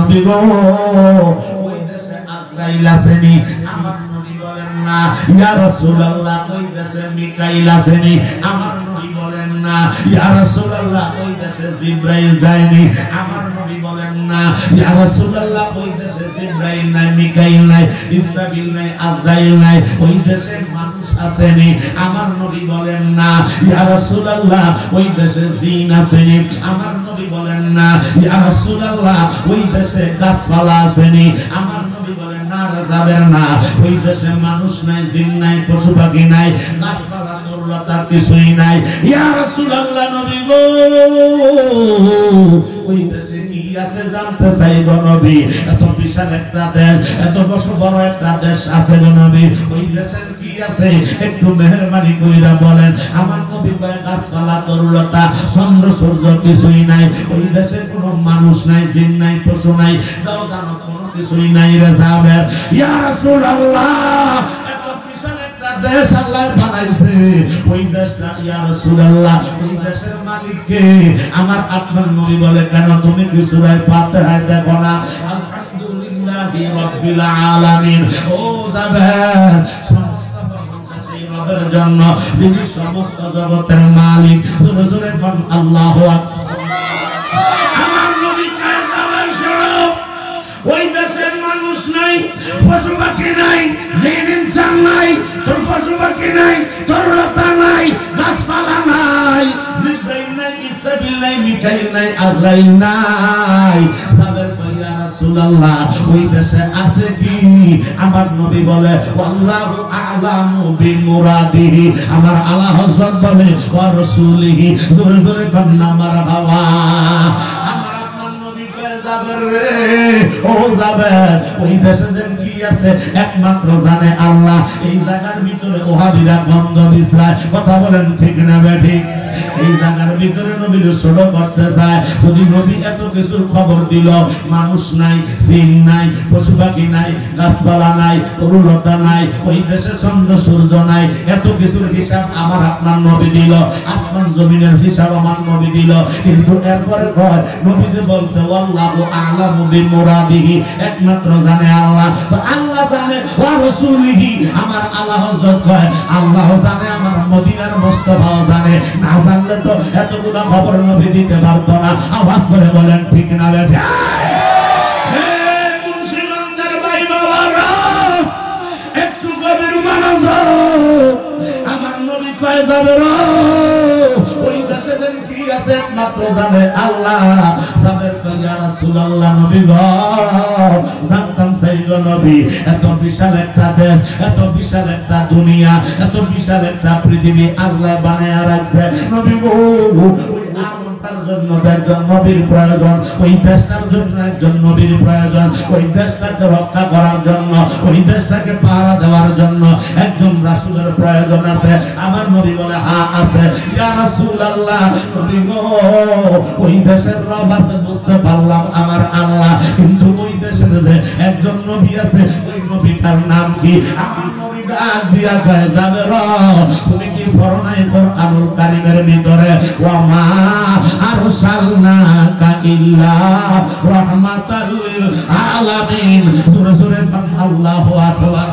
নবী গো ওই দেশে আজরাইল আসেনি আমার নবী বলেন না ইয়া রাসূলুল্লাহ ওই দেশে মিকাইল আসেনি আমার নবী বলেন না ইয়া রাসূলুল্লাহ ওই দেশে জিবরাইল যায়নি আমার নবী বলেন না ইয়া রাসূলুল্লাহ ওই দেশে জিবরাইল নাই মিকাইল নাই ইসরাফিল নাই আজরাইল নাই ওই দেশে মানুষ আসেনি আমার নবী বলেন না ইয়া রাসূলুল্লাহ ওই দেশে জিন আসেনি আমার নবী বলেন না ইয়া রাসূলুল্লাহ ওই দেশে গাছপালা আসেনি আমার নবী বলেন না রাজাবের না ওই দেশে মানুষ নাই জিন নাই পশু পাখি নাই গাছপালা তরুলতা কিছুই নাই ইয়া রাসূলুল্লাহ নবী গো ওই দেশে কি আছে জানতে চাই গো নবী এত বিশাল একটা দেশ এত বড় একটা দেশ আছে গো নবী ওই দেশের কি আছে একটু মেহেরবানি কইরা বলেন আমার নবী কয় গাছপালা তরুলতা চন্দ্র সূর্য কিছুই নাই ওই দেশে কোনো মানুষ নাই জিন নাই পশু নাই দাও দানব কোনো কিছুই নাই রে সাহাবের ইয়া রাসূলুল্লাহ এত বিশাল একটা দেশ আল্লাহ বানাইছে ওই দেশটা ইয়া রাসূলুল্লাহ ওই দেশের মালিক কে আমার আপনার নবী বলে কেন তুমি কি সূরা ফাতিহা দেখো না আলহামদুলিল্লাহি রাব্বিল আলামিন ও জাবের সমস্ত প্রশংসা সেই রবের জন্য যিনি সমস্ত জগতের মালিক জোরে জোরে বল আল্লাহু আকবার আমার নবী কয় জাবের শোনো ওই দেশের মানুষ নাই পশু পাখি নাই জিন ইনসান নাই তোর পশু পাখি নাই তোর লতা নাই গাছপালা নাই জিবরাইল নাই ইসরাফিল নাই মিকাইল নাই আজরাইল নাই তাদের ইয়া রাসূলুল্লাহ ওই দেশে আছে কি আমার নবী বলে আল্লাহু আ'লামু বিমুরাদিহি আমার আল্লাহ হযরত বলে ওয়া রাসূলিহি জোরে জোরে কন্না মারহাবা আমার আপনার নবী কয় যাবেন রে ও যাবেন ওই দেশে যেন কি আছে একমাত্র জানে আল্লাহ এই জায়গার ভিতরে ওহাবিরা গন্ধ বিছরায় কথা বলেন ঠিক না বেঠিক এই জায়গার ভিতরে নবীর ছোট করতে চায় যদি নবী এত কিছুর খবর দিল মানুষ নাই জিন নাই পশু পাখি নাই গাছপালা নাই তরুলতা নাই ওই দেশে চন্দ্র সূর্য নাই এত কিছুর হিসাব আমার আপনার নবী দিল আসমান জমিনের হিসাব আমার নবী দিল কিন্তু এরপরে কয় নবী যে বলছে আল্লাহু আ'লামু বিমুরাদিহি একমাত্র জানে আল্লাহ তো আল্লাহ জানে ওয়া রাসূলিহি আমার আল্লাহ হযরত কয় আল্লাহ জানে আমার মদিনার মুস্তাফা জানে না জানলে তো এতগুলো খবর নবী দিতে পারতো না আওয়াজ করে বলেন ঠিক না বেঠে হে মুন্সিগঞ্জের ভাই বাবারা একটু গভীর মনোযোগ আমার নবী কয় যাবে ওই দেশে যেন কি আছে একমাত্র জানে আল্লাহ সাবের ইয়া রাসূলুল্লাহ নবী গো জানতাম সেই গো নবী এত বিশাল একটা দেশ এত বিশাল একটা দুনিয়া এত বিশাল একটা পৃথিবী আল্লাহ বানায়া রাখছে নবী গো ওই আনন্দের জন্য একজন নবীর প্রয়োজন ওই দেশটার জন্য একজন নবীর প্রয়োজন ওই দেশটাকে রক্ষা করার জন্য ওই দেশটাকে পাহারা দেওয়ার জন্য একজন রাসূলের প্রয়োজন আছে আমার নবী বলে হ্যাঁ আছে ইয়া রাসূলুল্লাহ নবী গো ওই দেশের রব আছে বুঝতে পারলাম আমার আল্লাহ কিন্তু ওই দেশের যে একজন নবী আছে ওই নবীটার নাম কি আমার নবী ডাক দিয়া কয় যাবে র তুমি কি পড়ো নাই কোরআনুল কারীমের ভিতরে ওয়া মা আরসালনাকা ইল্লা রাহমাতাল লিল আলামিন জোরে জোরে আল্লাহু আকবার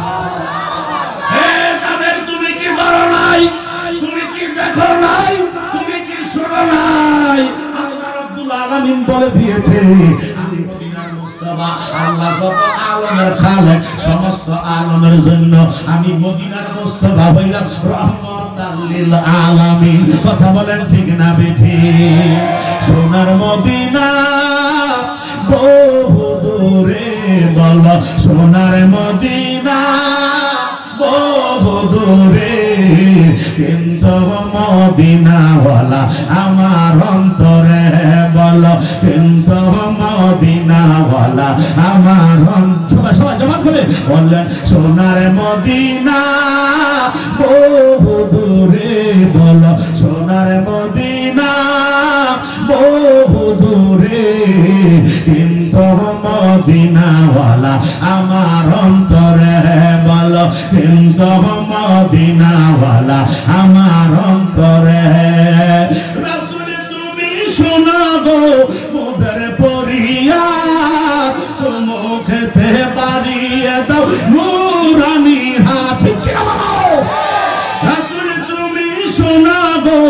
হে জাবের তুমি কি পড়ো নাই তুমি কি দেখো নাই তুমি কি শোনো নাই আল্লাহ রাব্বুল আলামিন বলে দিয়েছে আমি মদিনার মুস্তাফা আল্লাহ যত আলমের খালেক সমস্ত আলমের জন্য আমি মদিনার মুস্তাফা হইলাম রহমাতাল লিল আলামিন কথা বলেন ঠিক না বেঠিক সোনার মদিনা বহু দূরে বলো সোনার মদিনা বহু দূরে কিন্তু মদিনাওয়ালা আমার অন্তরে বলো কিন্তু মদিনাওয়ালা আমার সবাই সবাই জবান করে বললেন সোনার মদিনা বহু দূরে বলো সোনার মদিনা বহু দূরে কিন্তু মদিনাওয়ালা আমার অন্তরে বলো কিন্তু মদিনাওয়ালা আমার অন্তরে রাসূল তুমি শোনো গো মোদের পরিয়া নুরানি হাত ঠিক বলো রাসূল তুমি শোনা গো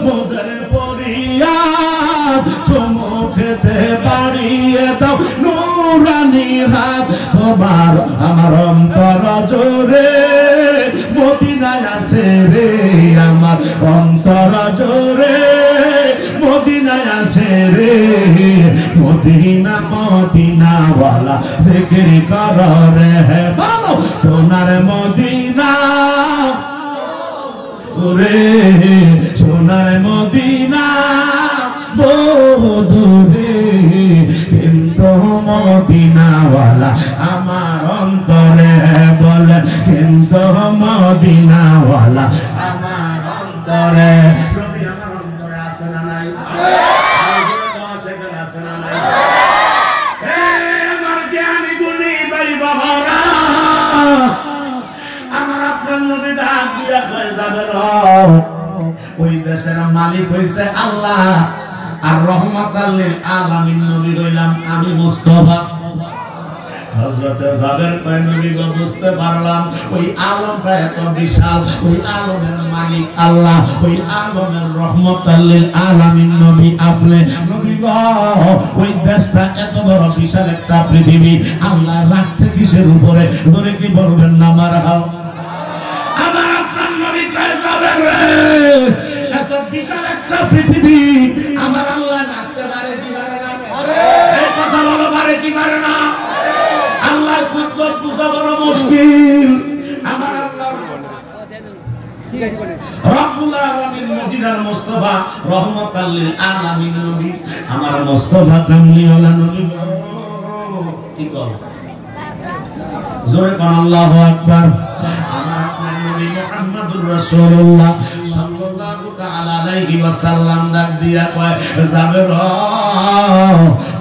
মোদের পরিয়াদ চমকেতে বাড়িয়ে দাও নুরানি হাত তোমার আমার অন্তর জোরে মদিনায় আছে রে আমার অন্তর জোরে মদিনায় আছে রে মদিনা মদিনা ওয়ালা জিকির কর রে বলো সোনার মদিনা ওরে সোনার মদিনা বহুদূরে কিন্তু মদিনা ওয়ালা আমার অন্তরে বলে কিন্তু মদিনা ওয়ালা আমার অন্তরে নবী আমার অন্তরে আছে না নাই আছে না নাই আমার জ্ঞানী গুণী ভাই বাবারা আমার আপনার নবী ডাক দিয়া কয়ে যাবে ওই দেশের মালিক হইছে আল্লাহ আর রহমাতাল লিল আলামিন নবী হইলাম আমি মুস্তাফা হযরত জাবের কয় নবী গো বুঝতে পারলাম ওই আলমটা এত বিশাল ওই আলমের মালিক আল্লাহ ওই আলমের রহমাতাল লিল আলামিন নবী আপনি নবী গো ওই দেশটা এত বড় বিশাল একটা পৃথিবী আল্লাহ রাখছে কিসের উপরে ধরে কি বলবেন না মারহাবা আমার আপনার নবী কয় জাবের এত বিশাল একটা পৃথিবী আমার আল্লাহ রাখতে পারে কি পারে না এই কথা বলো পারে কি পারে না আল্লাহর কুদরত বুঝা বড় মুশকিল আমার আল্লাহ ঠিক আছে বলেন রব্বুল আলামিন মদিনার মুস্তাফা রহমাতাল লিল আলামিন নবী আমার মুস্তাফা কামলিওয়ালা নবী কি কল জোরে কোন আল্লাহু আকবার আমার আপনার নবী মুহাম্মদুর রাসূলুল্লাহ সাল্লাল্লাহু তাআলা আলাইহি ওয়াসাল্লাম ডাক দিয়া কয় যাবে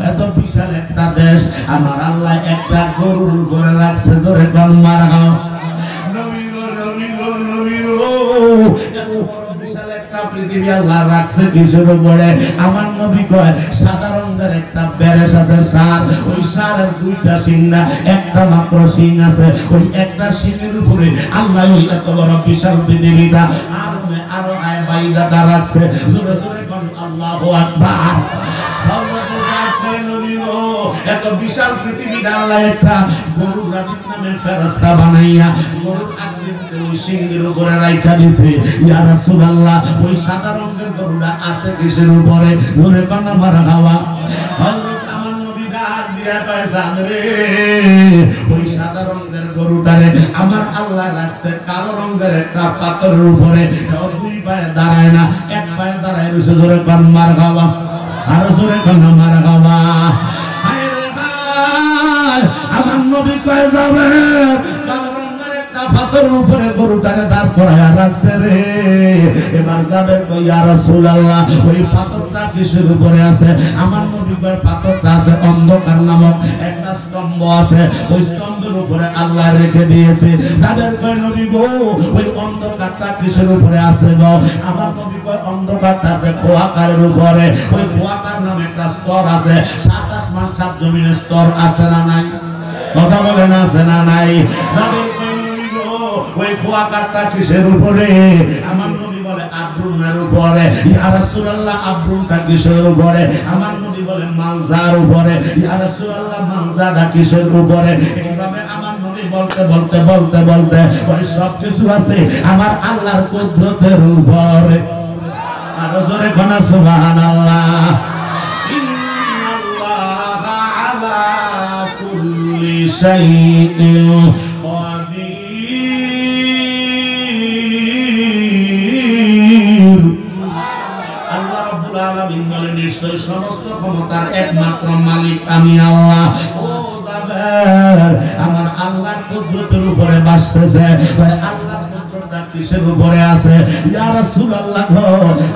এত বিশাল একটা দেশ আমার আল্লাহ একটা গরুর উপরে রাখছে জোরে কোন মারহাবা নবী গো নবী গো নবী গো এত বড় বিশাল একটা পৃথিবী আল্লাহ রাখছে কিসের উপরে আমার নবী কয় সাদা রঙের একটা বেরেশ আছে ষাঁড় ওই ষাঁড়ের দুইটা শিং না একটা মাত্র শিং আছে ওই একটা শিংয়ের উপরে আল্লাহ ওই এত বড় বিশাল পৃথিবীটা আরো আয় বাইদাটা রাখছে জোরে জোরে কোন আল্লাহু আকবার এত বিশাল পৃথিবীটা আল্লাহ একটা গরুর রাবিত নামের ফেরেশতা বানাইয়া গরুর আকৃতিতে ওই সিংহের উপরে রাইখা দিয়েছে ইয়া রাসূলুল্লাহ ওই সাদা রঙের গরুটা আছে কিসের উপরে ধরে কোন মারহাবা হযরত আমার নবী ডাক দিয়া কইছেন রে ওই সাদা রঙের গরুটারে আমার আল্লাহ রাখছে কালো রঙের একটা পাথরের উপরে দুই পায়ে দাঁড়ায় না এক পায়ে দাঁড়ায় রইছে ধরে কোন মারহাবা আর জোরে কোন মারহাবা আমার নবী কয়ে যাবে কালো রঙের একটা পাথরের উপরে গরুটারে দাঁড় করায়া রাখছে রে এবার যাবে কই ইয়া রাসূলুল্লাহ ওই পাথরটা কিসের উপরে আছে আমার নবী কয় পাথরটা আছে অন্ধকার নামক একটা স্তম্ভ আছে ওই স্তম্ভের উপরে আল্লাহ রেখে দিয়েছে তাদের কয় নবী গো ওই অন্ধকারটা কিসের উপরে আছে গো আমার নবী কয় অন্ধকারটা আছে খোয়াকারের উপরে ওই খোয়াকার নামে একটা স্তর আছে 7 আসমান 7 জমিনের স্তর আছে না নাই কথা বলেন আছে না নাই তাদের কয় নবী গো ওই খোয়াকারটা কিসের উপরে আমার নবী বলে আব্রুমের উপরে ইয়া রাসূলুল্লাহ আব্রুমটা কিসের উপরে আমার নবী বলে মানজার উপরে ইয়া রাসূলুল্লাহ মানজাটা কিসের উপরে এইভাবে আমার নবী বলতে বলতে বলতে বলতে ওই সব কিছু আছে আমার আল্লাহর কুদরতের উপরে আর জোরে কোন সুবহানাল্লাহ ইন্নাল্লাহা আলা কুল্লি শাইইন নিশ্চয় সমস্ত ক্ষমতার একমাত্র মালিক আমি আল্লাহ ও জাবের আমার আল্লাহর কুদরতের উপরে বাসতেছে আল্লাহর কুদরতটা কিসের উপরে আছে ইয়া রাসূলুল্লাহ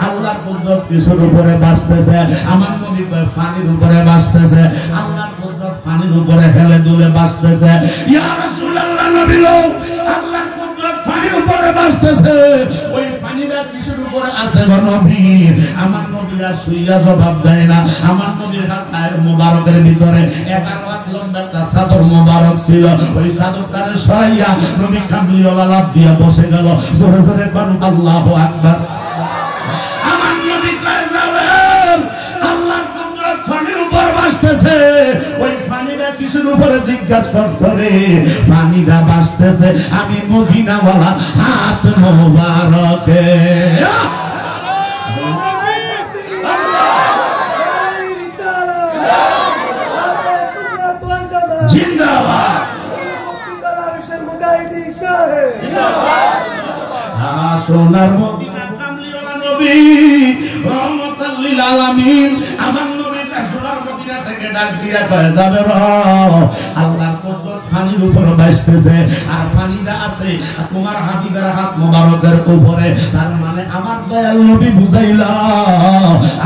আল্লাহর কুদরত কিসের উপরে বাসতেছে আমার নবী কয় পানির উপরে বাসতেছে আল্লাহর কুদরত পানির উপরে হেলে দুলে বাসতেছে ইয়া রাসূলুল্লাহ নবী আল্লাহর কুদরত পানির উপরে বাসতেছে ওই পানিটা কিসের উপরে আছে গো নবী আমার নবী নবী আর শুইয়া জবাব দেয় না। আমার নবীর হাতের মোবারকের ভিতরে 11 হাত লম্বা একটা চাদর মোবারক ছিল। ওই চাদরটারে সরাইয়া নবী কামলিওয়ালা লাফ দিয়া বসে গেল। জোরে জোরে বলুন আল্লাহু আকবার। আমার নবী কয়ে যাবেন আল্লাহর কুদরত পানির উপর ভাসতেছে। ওই পানিটা কিসের উপরে জিজ্ঞাসা করছো রে? পানিটা ভাসতেছে আমি মদিনাওয়ালা হাত মোবারকে। জিন্দাবাদ। সোনার মদিনা কামলিওয়ালা নবী রহমাতাল লিল আলামিন। আমার নবীটা সোনার মদিনা থেকে ডাক দিয়া কয়ে যাবে আল্লাহর কুদরত পানির উপর ভাসতেছে আর পানিটা আছে তোমার হাবিবের হাত মোবারকের উপরে। তার মানে আমার দয়াল নবী বুঝাইলা,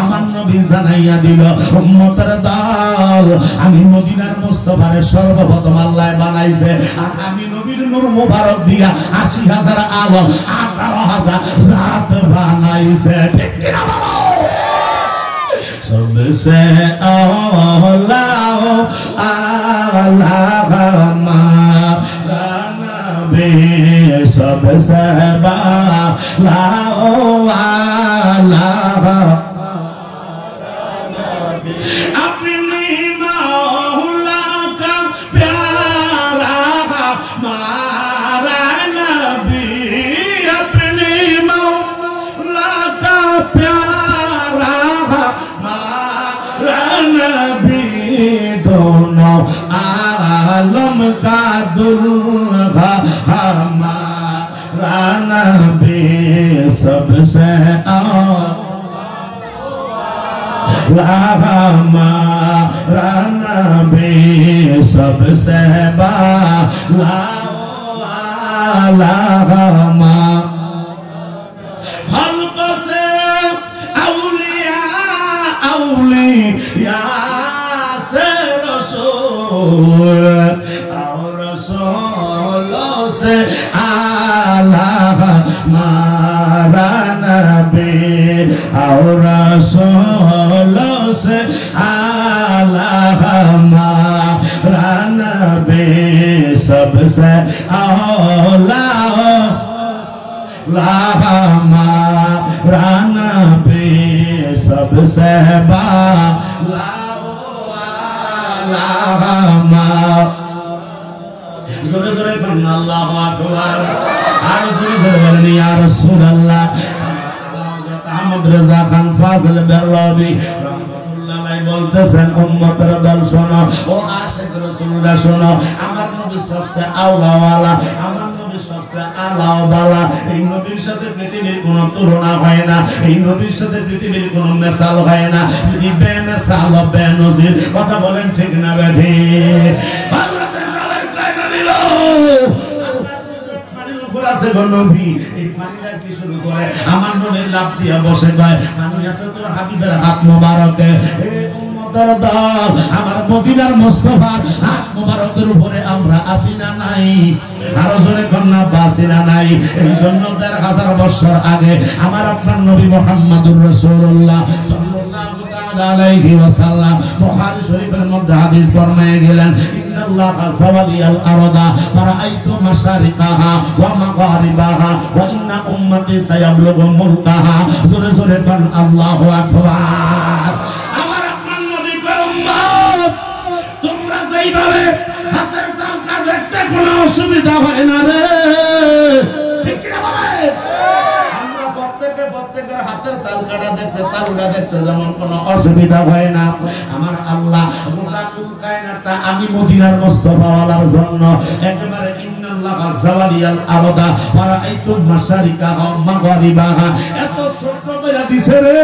আমার নবী জানাইয়া দিল উম্মতের দল আমি মদিনার মুস্তাফারে সর্বপ্রথম আল্লাহ বানাইছে আর আমি নবীর নূর মোবারক দিয়া ৮০,০০০ আলম ১৮,০০০ জাত বানাইছে। ঠিক কিনা বলো? सबसे औला आला हमारा नबी सबसे बाला आला अपनी मौला का प्यारा हमारा नबी अपनी मौला का प्यारा नबी दोनों आलम का दुल्हा हमारा नबी सबसे हमारा नबी सबसे बाला हल्कों से औलिया से रसूल और रसूलों से आला हमारा नबी और रसूलों से आला हमारा नबी सबसे औला हमारा नबी सबसे बाला जोरे जोरे बोलना अल्लाहु अकबर। और जोरे जोरे बोलना या रसूलुल्लाह। अहमद रजा खान फाजिल बेरलवी रहमतुल्लाह अलैहि বলতেছেন উম্মতের দল শোনো ও আশিক রাসূলরা শোনো আমার নবী সবচেয়ে আওলা ওয়ালা, আমার নবী সবচেয়ে আলা ওয়ালা। এই নবীর সাথে পৃথিবীর কোনো তুলনা হয় না, এই নবীর সাথে পৃথিবীর কোনো মিসাল হয় না। যদি বেমিসাল বেনজির কথা বলেন ঠিক না বেঠি? হযরত জালাল কায়না দিল পানির উপর আছে নবী। এই পানিটা কি শুরু করে আমার নবীর লাভ দিয়া বসে কয় পানি আছে তোর হাবিবের হাত মোবারকে। আমার মদিনার মুস্তাফার হাত মোবারকের উপরে আমরা আসি না নাই? আরো জোরে কন্যা বাসি না নাই? এই জন্য ১,৫০০ বছর আগে আমার আপনার নবী মুহাম্মদুর রাসূলুল্লাহ সাল্লাল্লাহু তাআলা আলাইহি ওয়াসাল্লাম বুখারী শরীফের মধ্যে হাদিস বর্ণনায় গেলেন ইন্নাল্লাহা সাওয়ালিয়াল আরদা ফারাআইতু মাশারিকাহা ওয়া মাগারিবাহা ওয়া ইন্না উম্মতি সায়াবলুগু মুলকাহা। জোরে জোরে বল আল্লাহু আকবার। তোমরা যেইভাবে হাতের তালকা দেখতে কোনো অসুবিধা হয় না রে, ঠিক কিনা বলে? আমরা প্রত্যেকের হাতের তালকাটা দেখতে তালুটা দেখতে যেমন কোনো অসুবিধা হয় না, আমার আল্লাহ গোটা কুল কায়নাতটা আমি মদিনার মুস্তাফাওয়ালার জন্য একেবারে ইন্নাল্লাহা যাওয়ালিয়াল আরদা ফারাআইতু মাশারিকাহা মাগরিবাহা এত ছোট করে দিছে রে।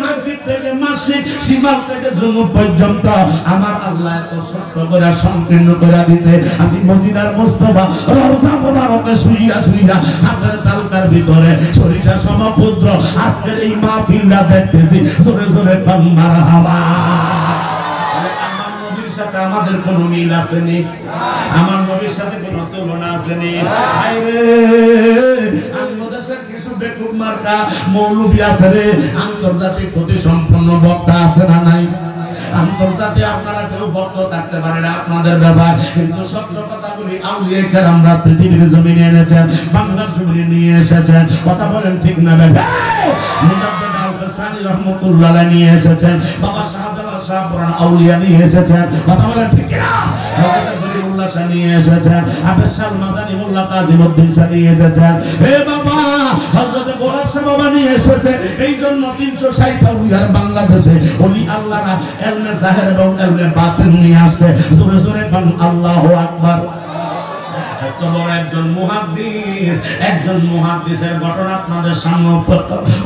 মাগরিব থেকে মাশরিক, শিমাল থেকে জুনুব পর্যন্ত আমার আল্লাহ এত ছোট করে সংকীর্ণ করে দিছে। আমি মদিনার মুস্তাফা রওজা মোবারকে শুইয়া শুইয়া হাতের তালকার ভিতরে সরিষা সমক্ষুদ্র আজকের এই মাহফিলটা দেখতেছি। জোরে জোরে কান মারহাবা। আমার নবীর সাথে আমাদের কোনো মিল আসেনি, আমার নবীর সাথে কোনো তুলনা আসেনি। আরে আমাদের দেশের কিছু বেকুব মার্কা মৌলবী আছে রে, আন্তর্জাতিক ক্ষতি সম্পন্ন বক্তা আছে না নাই? আন্তর্জাতিক আপনারা কেউ বক্ত থাকতে পারে না, আপনাদের ব্যাপার, কিন্তু সত্য কথাগুলি আউলিয়া কেরামরা পৃথিবীর জমিনে এনেছেন, বাংলার জমিনে নিয়ে এসেছেন। কথা বলেন ঠিক না বেটা? মুজাদ্দিদ আল-হাসানি রহমাতুল্লাহ নিয়ে এসেছেন, বাবা শাহজালাল শাহ পুরান আউলিয়া নিয়ে এসেছেন। কথা বলেন ঠিক না? হযরত গরিবুল্লাহ শাহ নিয়ে এসেছেন, আবেদ শাহ মাদানী মোল্লা কাজীউদ্দিন শাহ নিয়ে এসেছেন। হে বাবা, হযরত গোলাপ শাহ বাবা নিয়ে এসেছে। এই জন্য 360 আউলিয়ার বাংলাদেশে ওলি আল্লাহরা এলমে জাহির এবং এলমে বাতিন নিয়ে আসছে। জোরে জোরে বল আল্লাহু আকবার। এত বড় একজন মুহাদ্দিসের ঘটনা আপনাদের সামনে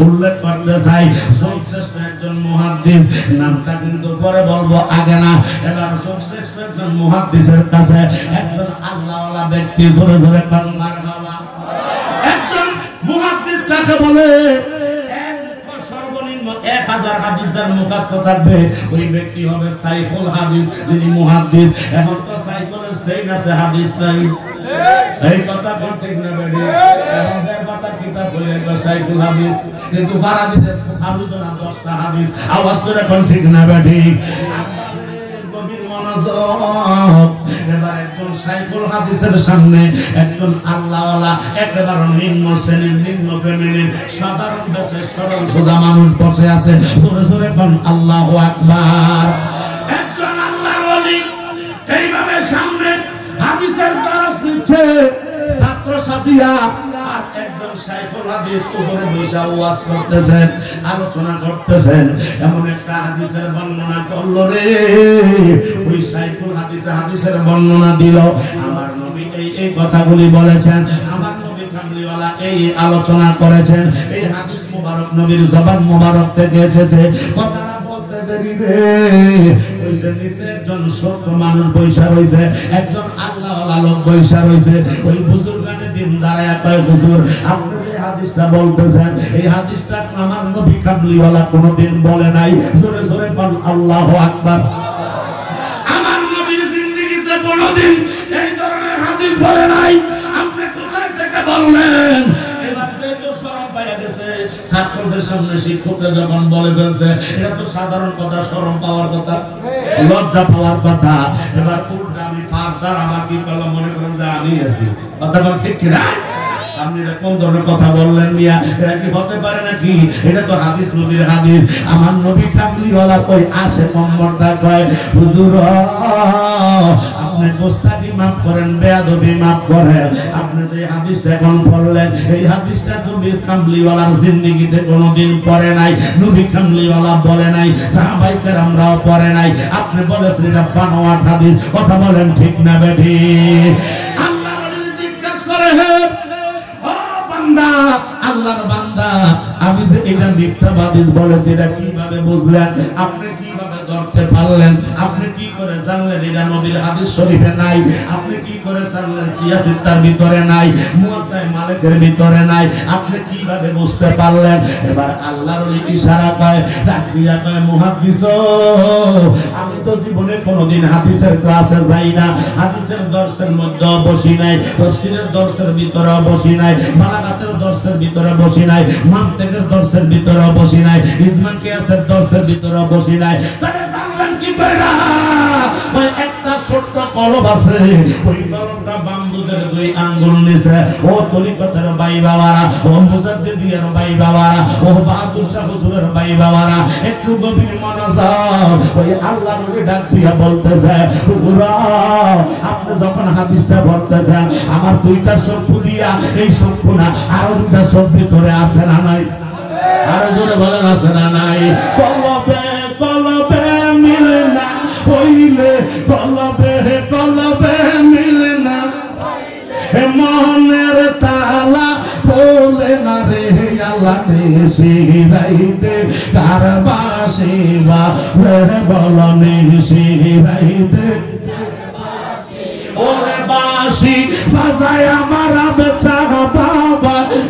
উল্লেখ করতে চাই। সর্বশ্রেষ্ঠ একজন মুহাদ্দিস, নামটা কিন্তু পরে বলবো, আগে না। এবার সর্বশ্রেষ্ঠ একজন মুহাদ্দিসের কাছে একজন আল্লাহওয়ালা ব্যক্তি, জোরে জোরে বল মারহাবা। একজন মুহাদ্দিস কাকে বলে? সর্বনিম্ন 1000 হাদিসের মুখস্থ থাকবে, ওই ব্যক্তি হবে সাইফুল হাদিস, যিনি মুহাদ্দিস। এখন তো সাইফুলের চেইন আছে, হাদিস নাই। এই কথা ঠিক না বেডি? এখন কথা কিতাব বলে তো সাইফুল হাদিস, কিন্তু ফারাদিতে হাদিস না 10টা হাদিস। আওয়াজ করে কোন ঠিক না বেডি? গভীর মনোযোগ। এবার একজন সাইফুল হাদিসের সামনে একজন আল্লাহওয়ালা, একেবারে নিম্ন শ্রেণীর, নিম্ন ফ্যামিলির, সাধারণ দেশের সরল সোজা মানুষ বসে আছে। জোরে জোরে কোন আল্লাহু আকবার। একজন আল্লাহর ওলি এইভাবে সামনে হাদিসের দরস নিচ্ছে ছাত্র সাথীরা, আর একজন সাইফুল হাদিস উপরে বসে ওয়াজ করতেছেন, আলোচনা করতেছেন। এমন একটা হাদিসের বর্ণনা করলো রে, ওই সাইফুল হাদিসের বর্ণনা দিল। আমার নবী এই কথাগুলি বলেছেন, আমার নবী কামলিওয়ালা এই আলোচনা করেছেন। এই হাদিস মুবারক নবীর জবান মুবারক থেকে এসেছে। কথাটা বলতে দেরি রে, ওই যে নিচে একজন ছোট মানুষ বৈশা রয়েছে, একজন আল্লাহওয়ালা লোক বৈশা রয়েছে। ওই বুজুর্গানে দিন দাঁড়ায় কয়, হুজুর আপনি যে হাদিসটা বলতেছেন, এই হাদিসটা আমার নবী কামলিওয়ালা কোনোদিন বলে নাই। জোরে জোরে বল আল্লাহু আকবার। আমার নবীর জিন্দেগিতে কোনোদিন এই ধরনের হাদিস বলে নাই, আপনি কোথায় থেকে বললেন? এবার যেহেতু শরম পাইয়া গেছে, ছাত্রদের সামনে শিক্ষকরা যখন বলে ফেলছে, এটা তো সাধারণ কথা, শরম পাওয়ার কথা, লজ্জা পাওয়ার কথা। এবার উল্টা আমি ফারদার আমার কি করলাম, মনে করেন যে আমি আর কি কথা বল, ঠিক কিনা? আপনি এটা কোন ধরনের কথা বললেন মিয়া? এটা কি হতে পারে নাকি? এটা তো হাদিস, নবীর হাদিস। আমার নবী কামলিওয়ালা কই আসে নম্বরটা কয়, হুজুর আপনি গোস্তাকি মাফ করেন, বেয়াদবি মাফ করেন। আপনি যে হাদিসটা এখন পড়লেন, এই হাদিসটা নবী কামলিওয়ালার জিন্দেগিতে কোনোদিন পড়ে নাই, নবী কামলিওয়ালা বলে নাই, সাহাবায়ে কেরামরাও পড়ে নাই। আপনি বলেছেন এটা বানোয়াট হাদিস। কথা বলেন ঠিক না বেঠি? আল্লাহর ওলি জিজ্ঞাসা করে, হে আল্লাহর বান্দা, আমি যে এটা মিথ্যাবাদী বলেছি, এটা কিভাবে বুঝলেন? আপনি কিভাবে ধরতে পারলেন? আপনি কি করে জানলেন এটা নবীর হাদিস শরীফে নাই? আপনি কি করে জানলেন সিয়াসিত্তার ভিতরে নাই, মুয়াত্তা মালিকের ভিতরে নাই? আপনি কিভাবে বুঝতে পারলেন? এবার আল্লাহর ওলি ইশারা করে, ডাক দিয়া কয়, মুহাদ্দিস আমি তো জীবনে কোনোদিন হাদিসের ক্লাসে যাই না, হাদিসের দর্শের মধ্যে বসি নাই, তফসিরের দর্শের ভিতরে বসি নাই, বালাগাতের দর্শের ভিতরে বসি নাই, মানতিকের দর্শের ভিতরে বসি নাই, ইজমা কিয়াসের দর্শের ভিতরে বসি নাই। তাহলে জানলেন কি করে? ওই একটা ছোট্ট কলম আছে, ওই কলমটা বাম্বুদের 2 আঙ্গুল নিচে। ও তরিকতের ভাই বাবারা, ও মুজাদ্দিদের ভাই বাবারা, ও বাহাদুর শাহ হুজুরের ভাই বাবারা, একটু গভীর মনোযোগ। ওই আল্লাহর ওলি ডাক দিয়া বলতেছে, হুজুর আপনি যখন হাদিসটা পড়তেছেন, আমার 2টা চক্ষু দিয়া, এই চক্ষু না আরো 2টা চোখ ভিতরে আছে না নাই? আরো জোরে বলেন আছে না নাই? কলবে কলবে মিলে না হইলে, কলবে কলবে মিলে না, মনের তালা খোলে না রে আল্লাহ নিশিরাইতে, কার বাসিবা রে বল নিশিরাইতে। ওরে বাঁশি বাজায় আমার আবেসা বাবা,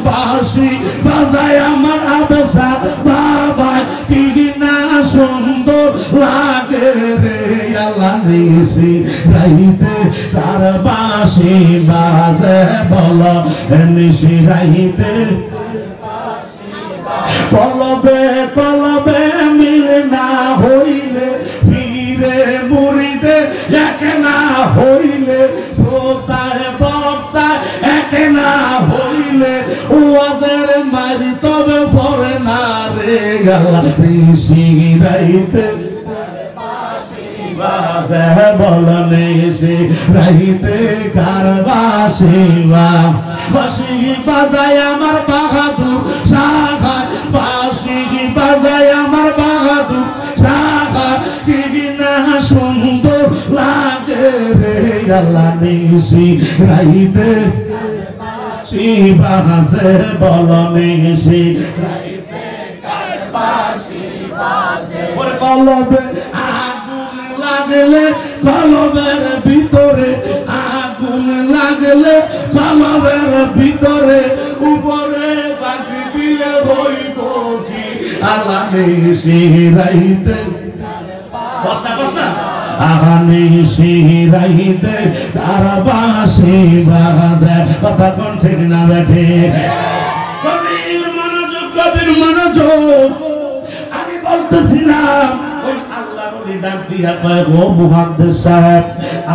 বাঁশি বাজায় আমার আবেসা বাবা, কি না সুন্দর লাগে রে আল্লাহ নিশিরাইতে, তার বাঁশি বাজে বল নিশিরাইতে। কলবে কলবে মিল না হইলে ফিরে মুরিদে এক না হইলে শ্রোতায় বক্তায় এক না হইলে ওয়াজের মারি তবে পরে না রে গেলা ঋষি রাইতে বলনে সে রাইতে কার বাসিবা বাসি বাজায় আমার বাহাদুর শাখায় বাসি বাজায় আমার বাহাদুর শাখা কি না সুন্দর লাগে রে আল্লাহ নিশি রাইতে শিবাসে বলনে সে রাইতে কার বাসিবা ওরে কলবে লাগলে কলবের ভিতরে আগুন লাগলে কলবের ভিতরে উপরে বাকি দিলে হইব কি আল্লাহ নিশি রাইতে বসা বসা নিশি রাইতে তার বাসি বাজে কথা কোন ঠিক না বেঠে কবির মনোযোগ আমি বলতেছিলাম ডাক দিয়া কয় ও মুহাদ্দিস সাহেব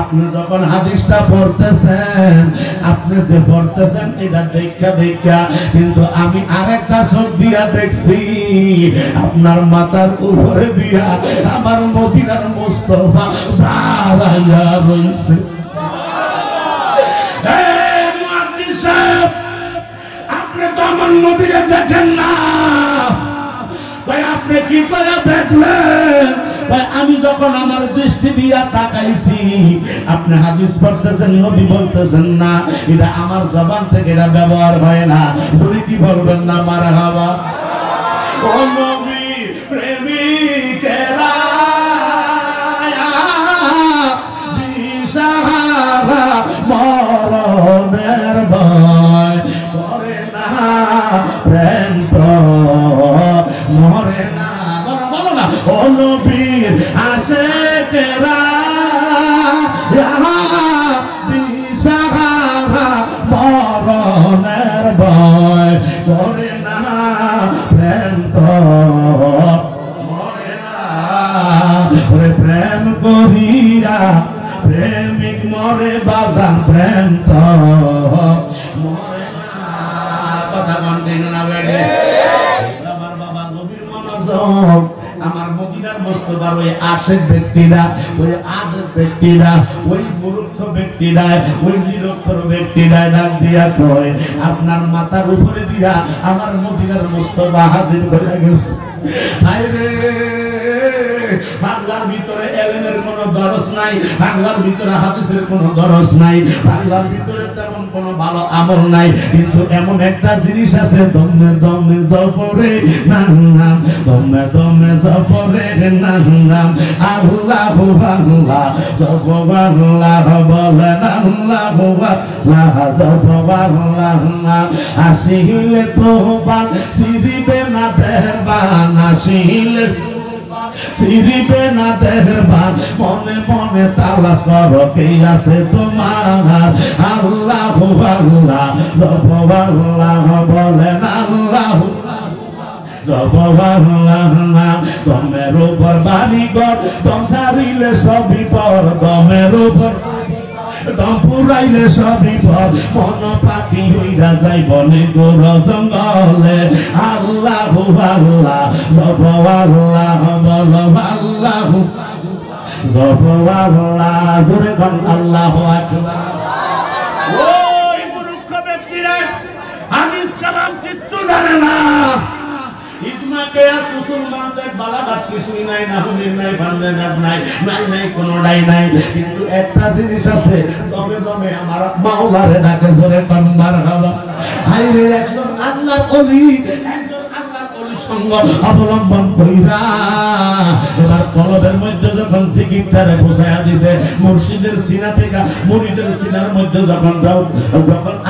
আপনি যখন হাদিসটা পড়তেছেন আপনি যে পড়তেছেন এটা দেখা কিন্তু আমি আরেকটা চোখ দিয়া দেখছি আপনার মাথার উপরে দিয়া আমার মদিনার মুস্তাফা দাঁড়াইয়া রইছে মুহাদ্দিস সাহেব আপনি তো আমার নবীকে দেখেন না ভাই আপনি কি করে দেখলেন আমি যখন আমার দৃষ্টি দিয়া তাকাইছি আপনি হাদিস পড়তেছেন নবী বলতেছেন না এটা আমার জবান থেকে এটা ব্যবহার হয় না যদি কি বলবেন না মারহাবা ও নবী প্রেমিকেরা দিশাহারা মরণের ভয় করে না প্রেম তো মরে না বলো না ও নবীর আশিকেরা দিশাহারা মরণের ভয় করে না প্রেম তো মরে না ওরে প্রেম করিয়া প্রেমিক মরে বাজান প্রেম তো মরে না কথা বলতেন না বেড়ে আমার বাবা নবীর মনোযোগ আমার মদিনার মুস্তাফার ওই আশেক ব্যক্তিরা ওই আদর ব্যক্তিরা ওই মূর্খ ব্যক্তিরা ওই নিরক্ষর ব্যক্তিরা ডাক দিয়া কয় আপনার মাথার উপরে দিয়া আমার মদিনার মুস্তাফা হাজির হয়ে গেছে আরে বাংলার ভিতরে এলেমের কোনো দরস নাই বাংলার ভিতরে হাদিসের কোনো দরস নাই বাংলার ভিতরে তেমন কোনো ভালো আমল নাই কিন্তু এমন একটা জিনিস আছে দমে দমে জপরে নাম নাম দমে দমে জপরে নাম নাম আল্লাহু আল্লাহ জপ আল্লাহ বলে আল্লাহু আল্লাহ জপ আল্লাহ আসিলে তোবা সিরিবে না দেরবান আসিলে সিরিবে না দেরবান মনে মনে তালাশ করো কে আছে তোমার আল্লাহু আল্লাহ জপ আল্লাহ বলেন আল্লাহু জপ আল্লাহ দমের উপর বাড়ি ঘর দম সারিলে সবই পর দমের উপর দম পুরাইলে সবই পর মন পাখি হইয়া যাই বনে গোর জঙ্গলে আল্লাহু আল্লাহ জপ আল্লাহ বলো আল্লাহু জপ আল্লাহ জোরে কোন আল্লাহু আকবার ওই মূর্খ ব্যক্তিরা হাদিস কালাম কিচ্ছু জানে না ইজমাকে মুসলমানদের বালাঘাট কিছুই নাই না হুমির নাই ভান্ডার গাছ নাই নাই নাই কোনোটাই নাই কিন্তু একটা জিনিস আছে দমে দমে আমার মাওলারে ডাকে জোরে কন্বার হবা হাইরে একজন আল্লাহর ওলি একজন আল্লাহর ওলি সঙ্গ অবলম্বন কইরা এবার কলবের মধ্যে যখন জিকিরটারে বসায়া দিয়েছে মুর্শিদের সিনা থেকে মুরিদের সিনার মধ্যে যখন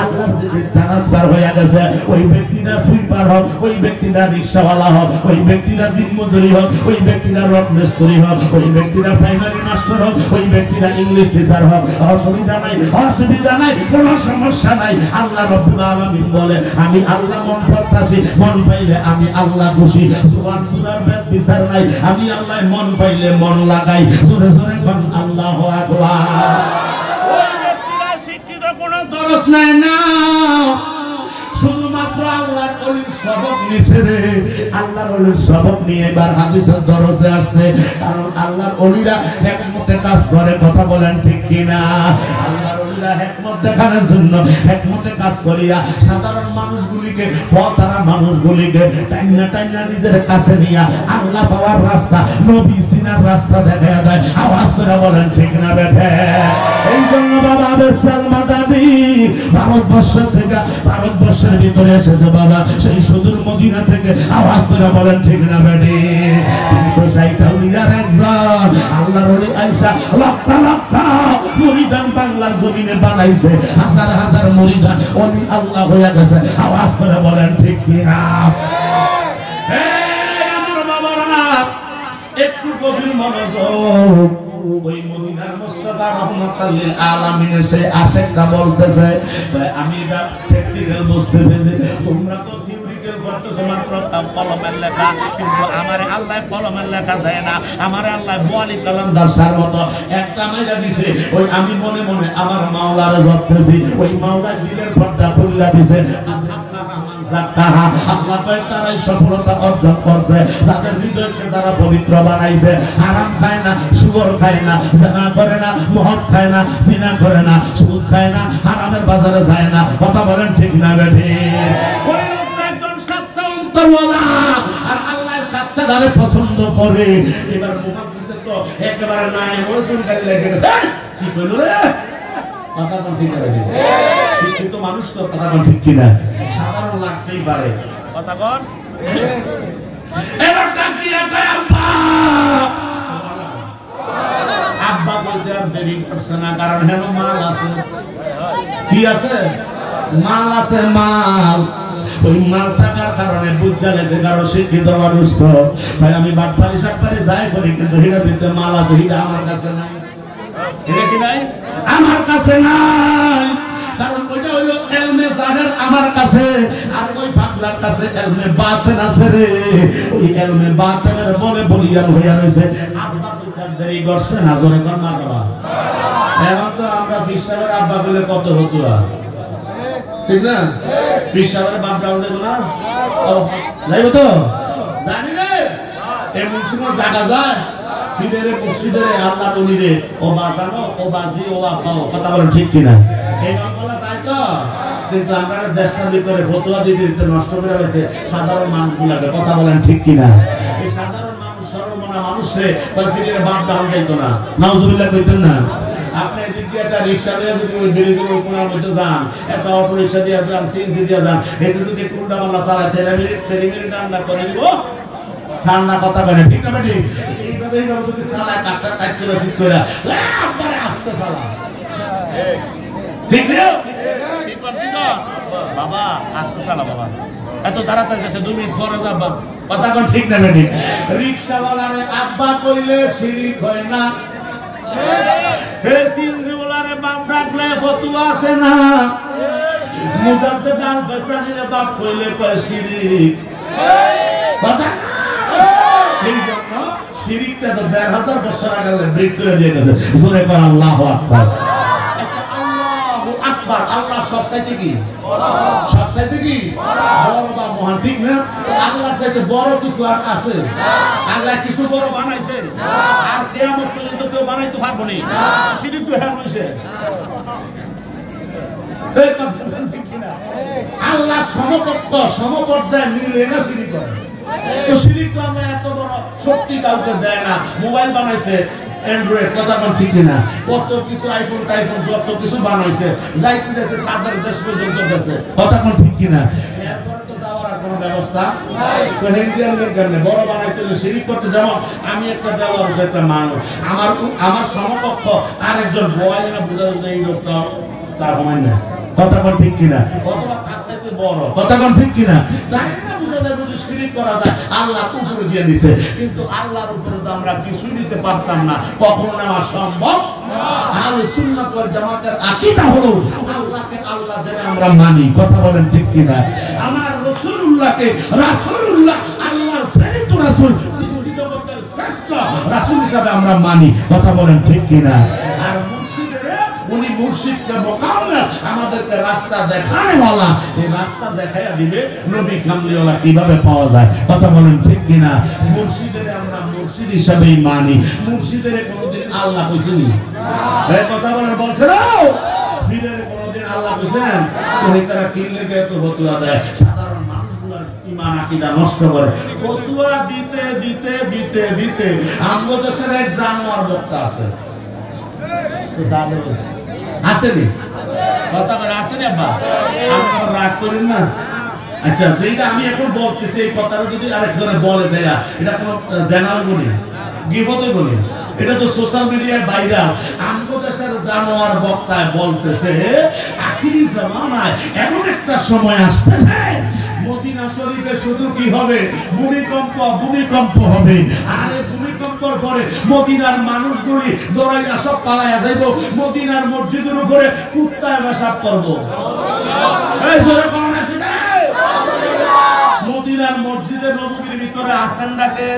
আল্লাহর জিকির ট্রান্সফার হয়ে গেছে ওই ব্যক্তিটা সুইপার হোক ওই ব্যক্তিটা রিক্সাওয়ালা হোক ওই ব্যক্তিটা দিনমজুরি হোক ওই ব্যক্তিটা রড মিস্ত্রি হোক ওই ব্যক্তিটা প্রাইমারি মাস্টার হোক ওই ব্যক্তিটা ইংলিশ টিচার হোক অসুবিধা নাই কোনো সমস্যা নাই আল্লাহ রাব্বুল আলামিন বলে আমি আল্লাহ মন প্রত্যাশী মন পাইলে আমি আল্লাহ খুশি জবান পুরার বেদ বিচার নাই আমি আল্লাহ মন পাইলে মন লাগাই জোরে জোরে কোন আল্লাহু আকবার ওই ব্যক্তিরা শিক্ষিত কোন দরস নাই না শুধুমাত্র আল্লাহর ওলির সবক নিছে রে আল্লাহর ওলির সবক নিয়ে এবার হাদিসের দরসে আসছে কারণ আল্লাহর ওলিরা হিকমতে কাজ করে কথা বলেন ঠিক কি না আল্লাহর ওলিরা হিকমত দেখানোর জন্য হিকমতে কাজ করিয়া সাধারণ মানুষগুলিকে পথহারা মানুষগুলিকে টাইনা নিজের কাছে নিয়া আল্লাহ পাওয়ার রাস্তা নবী সিনার রাস্তা দেখায় দেয় আওয়াজ করে বলেন ঠিক না বেঠে এই জন্য বাবা আবেসাল মাদাবি ভারতবর্ষের ভিতরে এসেছে বাবা সেই সুদূর মদিনা থেকে আওয়াজ করে বলেন ঠিক না বেঠে 360 আউলিয়ার একজন আল্লাহর ওলি আয়েশা লক্ষ লক্ষ মুরিদান বাংলার জমিনে বানাইছে হাজার হাজার মুরিদান ওলি আল্লাহ হয়ে গেছে আওয়াজ করে বলেন ঠিক কি না আমার বাবারা একটু গভীর মনোযোগ ওই মদিনার মুস্তাফা রাহমাতাল লিল আলামিনের সে আশেকটা বলতেছে আমি এটা প্র্যাকটিক্যাল বুঝতে পেরেছি তোমরা তো থিওরিক্যাল করতেছো মাত্র কলমের লেখা কিন্তু আমারে আল্লাহ কলমের লেখা দেয় না আমারে আল্লাহ বলি কালান্দার সার মতো একটা মেজা দিছে ওই আমি মনে মনে আমার মাওলারে ধরতেছি ওই মাওলা দিলের পর্দা খুললা দিছে আল্লাহ পাক তারাই সফলতা অর্জন করছে যাদের হৃদয়কে তারা পবিত্র বানাইছে হারাম খায় না সুগর খায় না জিনা করে না মদ খায় না জিনা করে না সুদ খায় না হারামের বাজারে যায় না কথা বলেন ঠিক না বেঠি ওই লোকটা একজন সচ্চা অন্তরওয়ালা আর আল্লাহ সচ্চাটারে পছন্দ করে এবার মুহাদ্দিসে তো একেবারে নাই ওসুনকারী লেগে গেছে কি কইলো রে কথা কোন ঠিক করে শিক্ষিত মানুষ তো কথা কোন ঠিক কিনা সাধারণ লাগতেই পারে কথা কোন এবার ডাক দিয়া কয় আব্বা আব্বা বলতে আর দেরি করছে না কারণ হেন মাল আছে কি আছে মাল আছে মাল ওই মাল থাকার কারণে বুঝা গেছে কারণ শিক্ষিত মানুষ তো ভাই আমি বাটপারি সাতপারি যাই করি কিন্তু হিরার ভিতরে মাল আছে হিরা আমার কাছে নাই এটা কি নাই আমার কাছে নাই কারণ ওইটা হইলো ইলমে জাহির আমার কাছে আর ওই পাগলার কাছে ইলমে বাতিন আছে রে ওই ইলমে বাতিনের বলে বলিয়ান হইয়া রইছে আব্বা বুঝার দেরি করছে না জোরে কোন না বাবা এখন তো আমরা ফিসাবের আব্বা বলে কত হতো ঠিক না ফিসাবের বাপ দাও দেব না ও যাইব তো জানি রে এমন সময় জায়গা যায় ফিরে মসজিদের আল্লাহ বলিরে ও বাজানো ও বাজি ও আপাও কথা বলেন ঠিক কিনা এই বলা যায় তো কিন্তু আমরা দেশটার ভিতরে ফতোয়া দিতে দিতে নষ্ট করে রয়েছে সাধারণ মানুষগুলাকে কথা বলেন ঠিক কিনা এই সাধারণ মানুষ সরলমনা মানুষে ফিরে বাপ দাম যাইতো না নাউজুবিল্লাহ কইতেন না আপনি এদিক দিয়ে একটা রিক্সা দিয়ে যদি ওই ব্রিজের উপরের মধ্যে যান একটা অটো রিক্সা দিয়ে যান সিএনজি দিয়ে যান এতে যদি কুন্ডা বাংলা চালায় তেরে ডান্ডা করে দিব ঠান্ডা কথা বলে ঠিক না বেটি এইভাবে যদি চালায় কাটটা কাট করে সিট করে একবারে আস্তে চালা ঠিক না ঠিক করতে তো বাবা আস্তে চালা বাবা এত তাড়াতাড়ি যাচ্ছে 2 মিনিট পরে যাবা কথা কোন ঠিক না বেটি রিকশাওয়ালারে আব্বা কইলে শিরিক হয় না হে সিএনজি ওয়ালারে বাপ ডাকলে ফতুয়া আসে না মুজাদ্দিদ আল বাসানিরে বাপ কইলে কয় শিরিক কথা এই জন্য শিরিকটা তো 1500 বছর আগে ব্রেক করে দিয়ে গেছে জোরে কর আল্লাহু আকবার আচ্ছা আল্লাহু আকবার আল্লাহ সবচাইতে কি সবচাইতে কি বড় বা মহান ঠিক না আল্লাহর চাইতে বড় কিছু আর আছে আল্লাহ কিছু বড় বানাইছে আর কিয়ামত পর্যন্ত কেউ বানাইতে পারবে না শিরিক তো হ্যাঁ হইছে এই কথা ঠিক না আল্লাহ সমকক্ষ সমপর্যায়ে মিলে না শিরিক করে তো শিরিক তো আল্লাহ এত বড় শক্তি কাউকে দেয় না মোবাইল বানাইছে অ্যান্ড্রয়েড কথা কোন ঠিক না কত কিছু আইফোন টাইফোন যত কিছু বানাইছে যাইতে যাইতে সাদার দেশ পর্যন্ত গেছে কথা কোন ঠিক না এরপরে তো যাওয়ার আর কোনো ব্যবস্থা নাই তো হিন্দিয়ান বিজ্ঞানে বড় বানাইতে হলে শিরিক করতে যেমন আমি একটা দেওয়ার একটা মানুষ আমার সমকক্ষ আরেকজন বয় না বুঝা যায় এই লোকটা তার হয় না কথা কোন ঠিক কিনা অথবা তার চাইতে বড় কথা কোন ঠিক কিনা তাই না বুঝা যায় যদি শিরিক করা যায় আল্লাহ উপরে দিয়ে দিয়েছে কিন্তু আল্লাহর উপরে তো আমরা কিছুই দিতে পারতাম না কখনো নেওয়া সম্ভব না আহলে সুন্নাত ওয়াল জামাতের আকীদা হলো আল্লাহকে আল্লাহ জেনে আমরা মানি কথা বলেন ঠিক কিনা আমার রাসূলুল্লাহকে রাসূলুল্লাহ আল্লাহ রাসূল সৃষ্টি জগতের শ্রেষ্ঠ রাসূল হিসাবে আমরা মানি। কথা বলেন ঠিক কিনা? আর উনি মুর্শিদকে মোকাম্মেল আমাদেরকে রাস্তা দেখানেওয়ালা, এই রাস্তা দেখাইয়া দিবে নবী কামলিওয়ালা কিভাবে পাওয়া যায়। কথা বলেন ঠিক কিনা? মুর্শিদের আমরা মুর্শিদ হিসাবেই মানি। মুর্শিদের কোনোদিন আল্লাহ কইছেনি? এই কথা বলেন, বলছে না পীরের কোনোদিন আল্লাহ কইছেন? তুমি তারা কিনলে এত ফতুয়া দেয়, সাধারণ মানুষগুলোর ঈমান আকীদা নষ্ট করে। ফতুয়া দিতে দিতে দিতে দিতে আমগো দেশের এক জানোয়ার বক্তা আছে, আসেনি? কথা বলে আসেনি? আব্বা আপনারা রাগ করেন না। আচ্ছা, যেটা আমি এখন বলতেছি এই কথাটা যদি আরেকজনে বলে দেয়া, এটা কোনো জেনারেল বলি গিবতে বলি, এটা তো সোশ্যাল মিডিয়ায় ভাইরাল। আমগো দেশের জানোয়ার বক্তায় বলতেছে আখিরি জামানায় এমন একটা সময় আসতেছে মদিনা শরীফে শুধু কি হবে? ভূমিকম্প হবে। আরে ভূমিকম্পের পরে মদিনার মানুষগুলি দৌড়াইয়া সব পালাইয়া যাইব, মদিনার মসজিদের উপরে কুত্তায় পেশাব করব। এই জোরে কোন মদিনার মসজিদে নববীর ভিতরে আসেন ডাকে